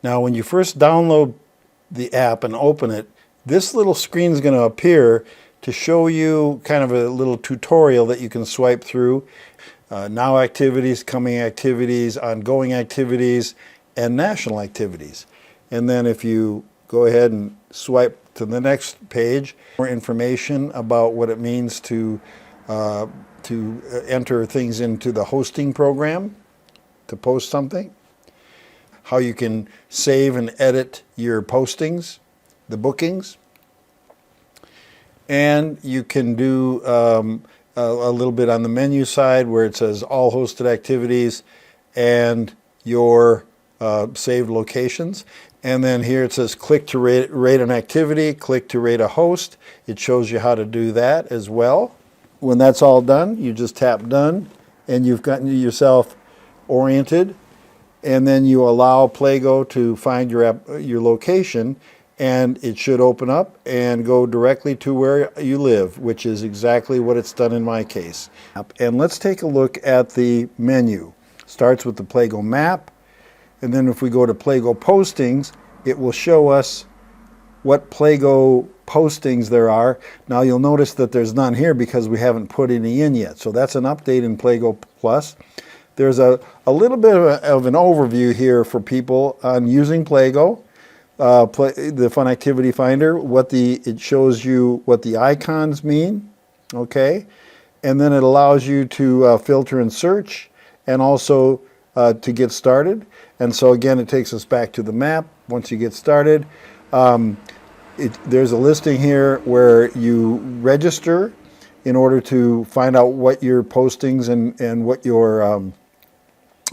Now when you first download the app and open it, this little screen is going to appear to show you kind of a little tutorial that you can swipe through. Now activities, coming activities, ongoing activities, and national activities. And then if you go ahead and swipe to the next page, more information about what it means to enter things into the hosting program, to post something, how you can save and edit your postings, the bookings, and you can do a little bit on the menu side where it says all hosted activities and your saved locations. And then here it says click to rate an activity, click to rate a host. It shows you how to do that as well. When that's all done, you just tap done and you've gotten yourself oriented, and then you allow PLAGO to find your location, and it should open up and go directly to where you live, which is exactly what it's done in my case. And let's take a look at the menu. Starts with the PLAGO map, and then if we go to PLAGO postings, it will show us what PLAGO postings there are. Now you'll notice that there's none here because we haven't put any in yet. So that's an update in PLAGO Plus. There's a little bit of an overview here for people on using PLAGO, the Fun Activity Finder. It shows you what the icons mean, okay? And then it allows you to filter and search, and also to get started. And so again, it takes us back to the map. Once you get started, there's a listing here where you register in order to find out what your postings and what your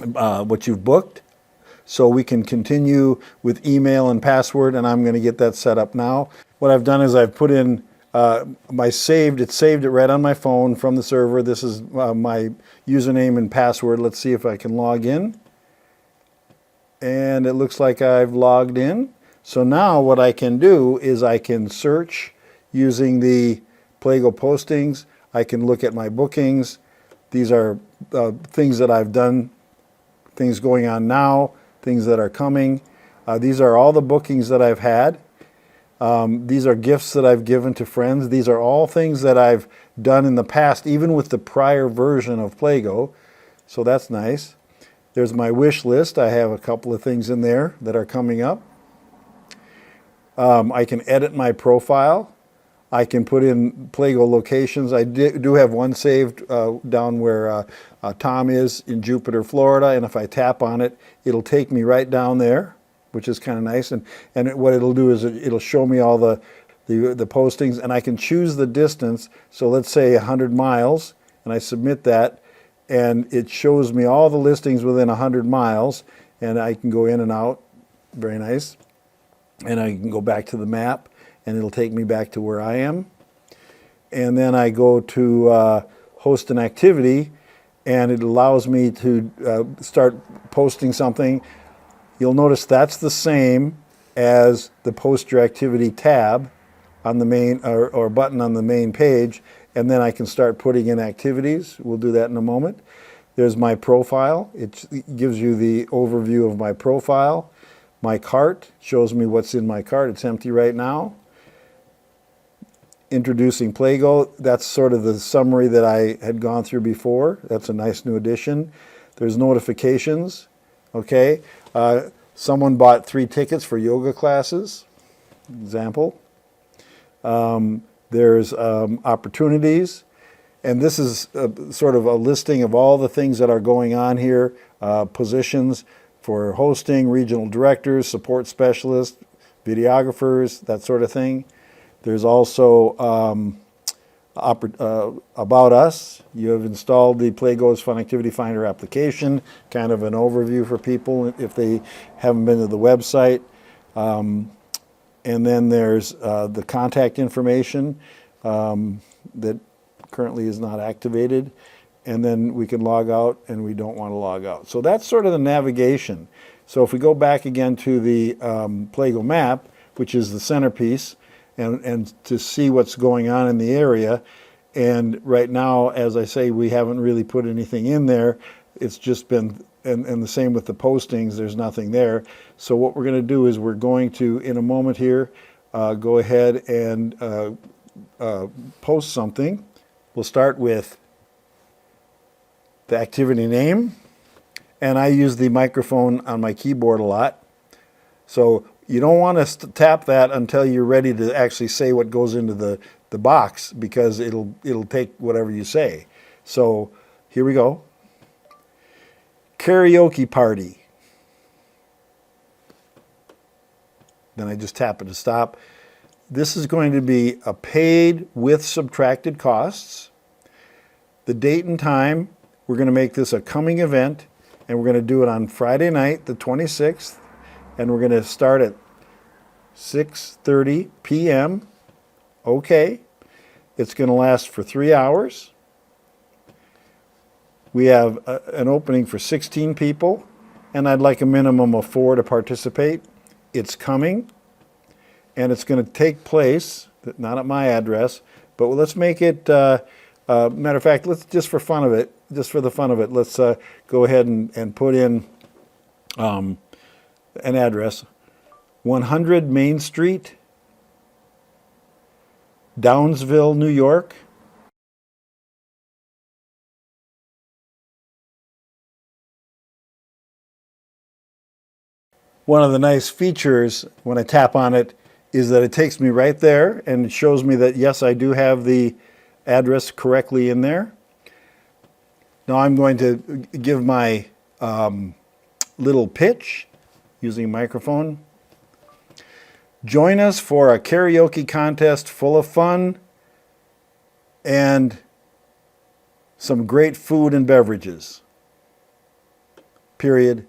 what you've booked. So we can continue with email and password, and I'm going to get that set up now. What I've done is I've put in it saved it right on my phone from the server. This is my username and password. Let's see if I can log in. And it looks like I've logged in. So now what I can do is I can search using the PLAGO postings. I can look at my bookings. These are things that I've done, things going on now, things that are coming. These are all the bookings that I've had. These are gifts that I've given to friends. These are all things that I've done in the past, even with the prior version of PLAGO. So that's nice. There's my wish list. I have a couple of things in there that are coming up. I can edit my profile. I can put in PLAGO locations. I do have one saved down where Tom is in Jupiter, Florida, and if I tap on it, it'll take me right down there, which is kind of nice. And what it'll do is it'll show me all the postings, and I can choose the distance. So let's say 100 miles, and I submit that, and it shows me all the listings within 100 miles, and I can go in and out. Very nice. And I can go back to the map, and it'll take me back to where I am. And then I go to host an activity, and it allows me to start posting something. You'll notice that's the same as the Post Your Activity tab on the main or button on the main page, and then I can start putting in activities. We'll do that in a moment. There's my profile. It gives you the overview of my profile. My cart shows me what's in my cart. It's empty right now. Introducing PLAGO, that's sort of the summary that I had gone through before. That's a nice new addition. There's notifications, okay? Someone bought 3 tickets for yoga classes, example. There's opportunities, and this is sort of a listing of all the things that are going on here, positions for hosting, regional directors, support specialists, videographers, that sort of thing. There's also About Us. You have installed the PLAGO's Fun Activity Finder application, kind of an overview for people if they haven't been to the website. And then there's the contact information that currently is not activated. And then we can log out, and we don't want to log out. So that's sort of the navigation. So if we go back again to the PLAGO map, which is the centerpiece, and to see what's going on in the area. And right now, as I say, we haven't really put anything in there. It's just been and the same with the postings, there's nothing there. So what we're going to do is we're going to, in a moment here, go ahead and post something. We'll start with the activity name, and I use the microphone on my keyboard a lot. So you don't want to tap that until you're ready to actually say what goes into the box, because it'll take whatever you say. So here we go. Karaoke party. Then I just tap it to stop. This is going to be a paid with subtracted costs. The date and time, we're going to make this a coming event, and we're going to do it on Friday night, the 26th, and we're going to start at 6:30 p.m. Okay. It's going to last for 3 hours. We have an opening for 16 people, and I'd like a minimum of 4 to participate. It's coming, and it's going to take place, not at my address, but let's make it, matter of fact, let's just for fun of it, let's go ahead and put in an address. 100 Main Street, Downsville, New York. One of the nice features when I tap on it is that it takes me right there and it shows me that, yes, I do have the address correctly in there. Now I'm going to give my little pitch using a microphone. Join us for a karaoke contest full of fun and some great food and beverages. Period.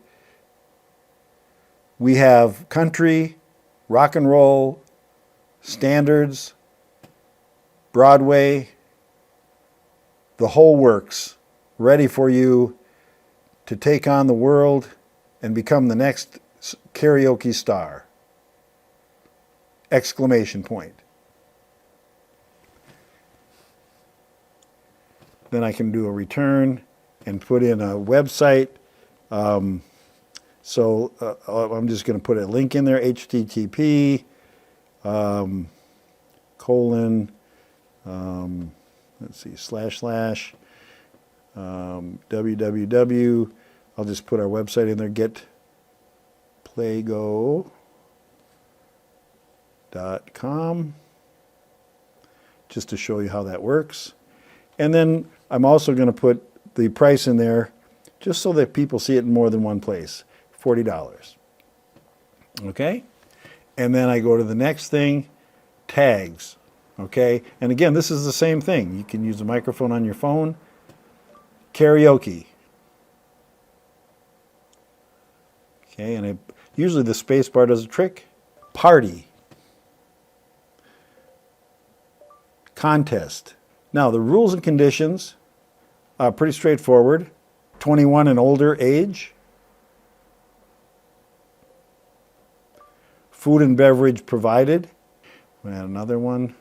We have country, rock and roll, standards, Broadway, the whole works, ready for you to take on the world and become the next karaoke star. Exclamation point. Then I can do a return and put in a website. So I'm just going to put a link in there, http colon, let's see, / www. I'll just put our website in there, getplago.com, just to show you how that works. And then I'm also going to put the price in there just so that people see it in more than one place. $40. Okay? And then I go to the next thing, tags. Okay? And again, this is the same thing. You can use a microphone on your phone. Karaoke. Okay, and usually the space bar does a trick. Party. Contest. Now, the rules and conditions are pretty straightforward. 21 and older age. Food and beverage provided. We had another one.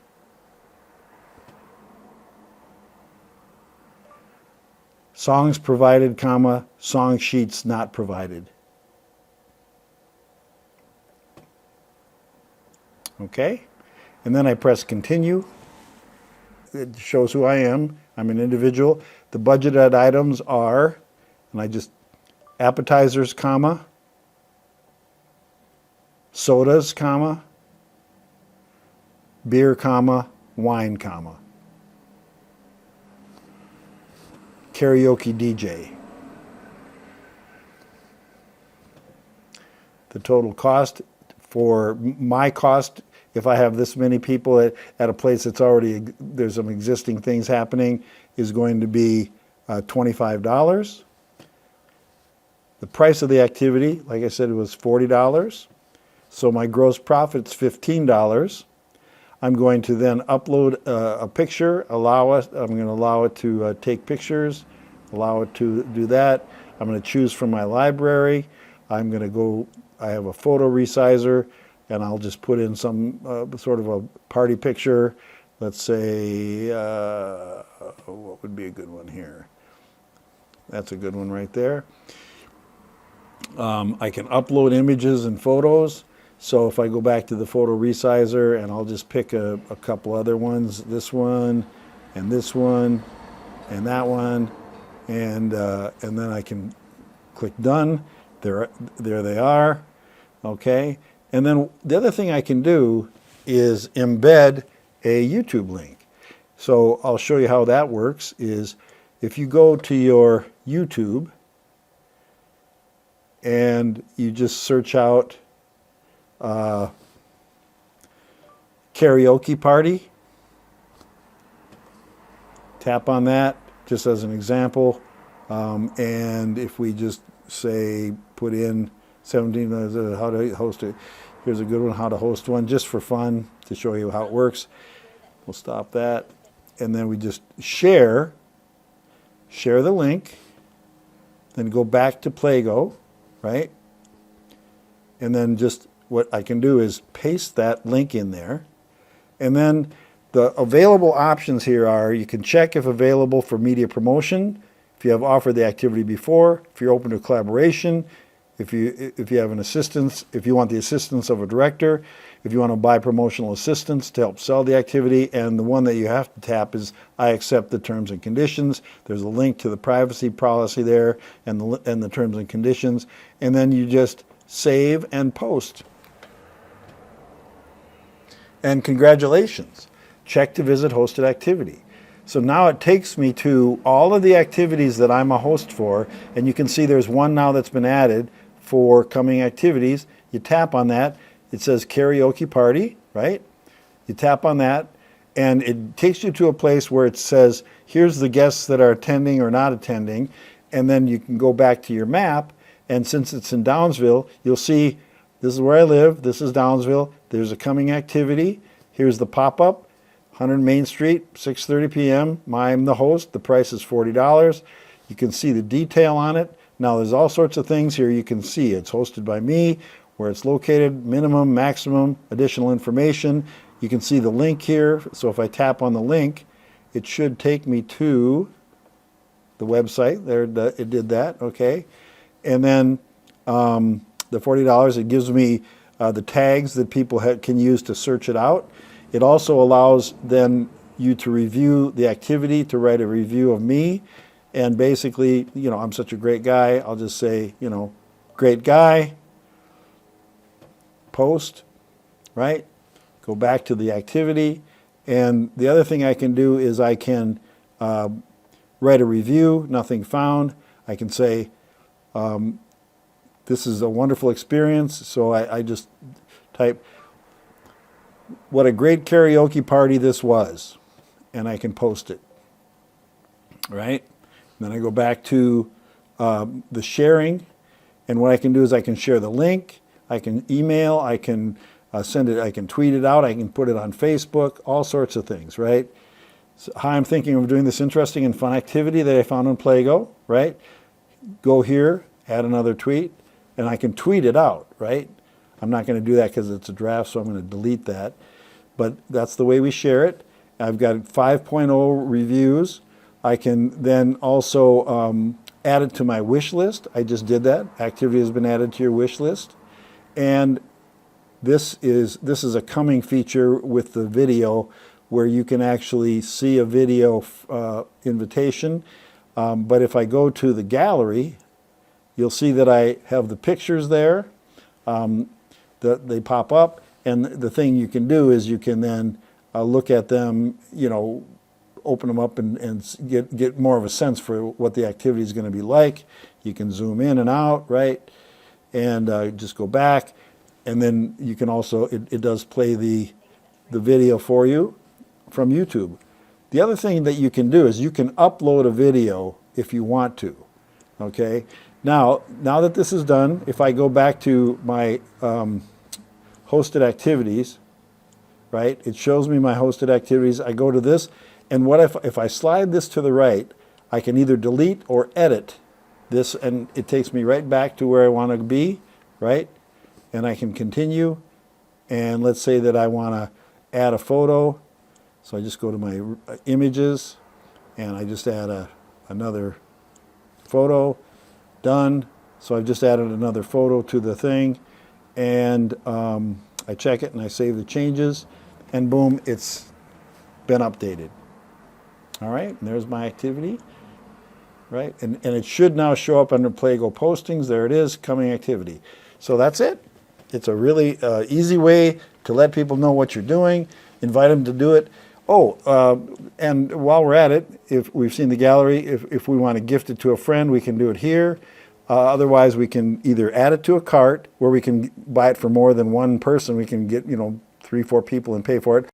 Songs provided, comma, song sheets not provided. Okay, and then I press continue. It shows who I am. I'm an individual. The budgeted items are, and I just, appetizers, comma, sodas, comma, beer, comma, wine, comma. Karaoke DJ. The total cost for my cost, if I have this many people at a place that's already, there's some existing things happening, is going to be $25. The price of the activity, like I said, it was $40. So my gross profit's $15. I'm going to then upload a picture, I'm going to allow it to take pictures, allow it to do that. I'm going to choose from my library. I have a photo resizer, and I'll just put in some sort of a party picture. Let's say, what would be a good one here? That's a good one right there. I can upload images and photos. So if I go back to the photo resizer, and I'll just pick a couple other ones, this one and this one and that one, and then I can click done. There they are. Okay. And then the other thing I can do is embed a YouTube link. So I'll show you how that works. Is if you go to your YouTube and you just search out karaoke party, tap on that just as an example, and if we just say put in 17 how to host it, here's a good one, how to host one, just for fun to show you how it works. We'll stop that, and then we just share the link, then go back to PLAGO, right? And then just what I can do is paste that link in there. And then the available options here are, you can check if available for media promotion, if you have offered the activity before, if you're open to collaboration, if you have an assistance, if you want the assistance of a director, if you want to buy promotional assistance to help sell the activity, and the one that you have to tap is I accept the terms and conditions. There's a link to the privacy policy there and the terms and conditions, and then you just save and post. And congratulations, check to visit hosted activity. So now it takes me to all of the activities that I'm a host for, and you can see there's one now that's been added for coming activities. You tap on that, it says karaoke party, right? You tap on that, and it takes you to a place where it says, here's the guests that are attending or not attending, and then you can go back to your map, and since it's in Downsville, you'll see this is where I live, this is Downsville, there's a coming activity, here's the pop-up, 100 Main Street, 6:30 p.m. I'm the host. The price is $40. You can see the detail on it. Now there's all sorts of things here you can see. It's hosted by me, where it's located, minimum, maximum, additional information. You can see the link here. So if I tap on the link, it should take me to the website. There, it did that, okay. And then the $40, it gives me the tags that people can use to search it out. It also allows then you to review the activity, to write a review of me, and basically, you know, I'm such a great guy, I'll just say, you know, great guy, post, right? Go back to the activity, and the other thing I can do is I can write a review, nothing found. I can say, this is a wonderful experience, so I just type, what a great karaoke party this was, and I can post it, right? Then I go back to the sharing, and what I can do is I can share the link, I can email, I can send it, I can tweet it out, I can put it on Facebook, all sorts of things, right? So, hi, I'm thinking of doing this interesting and fun activity that I found on PLAGO, right? Go here, add another tweet, and I can tweet it out, right? I'm not going to do that because it's a draft, so I'm going to delete that. But that's the way we share it. I've got 5.0 reviews. I can then also add it to my wish list. I just did that. Activity has been added to your wish list. And this is a coming feature with the video where you can actually see a video invitation. But if I go to the gallery, you'll see that I have the pictures there. They pop up, and the thing you can do is you can then look at them, you know, open them up and get more of a sense for what the activity is going to be like. You can zoom in and out, right? And just go back, and then you can also, it does play the video for you from YouTube. The other thing that you can do is you can upload a video if you want to, okay? Now that this is done, if I go back to my hosted activities, right, it shows me my hosted activities. I go to this, and what if I slide this to the right, I can either delete or edit this, and it takes me right back to where I want to be, right? And I can continue, and let's say that I want to add a photo, so I just go to my images, and I just add another photo. Done, So I've just added another photo to the thing, and I check it and I save the changes, and boom, it's been updated. All right, and there's my activity, right? And it should now show up under PLAGO postings. There it is, coming activity. So that's it. It's a really easy way to let people know what you're doing, invite them to do it. Oh, and while we're at it, if we've seen the gallery, if we want to gift it to a friend, we can do it here. Otherwise, we can either add it to a cart where we can buy it for more than one person. We can get, 3, 4 people and pay for it.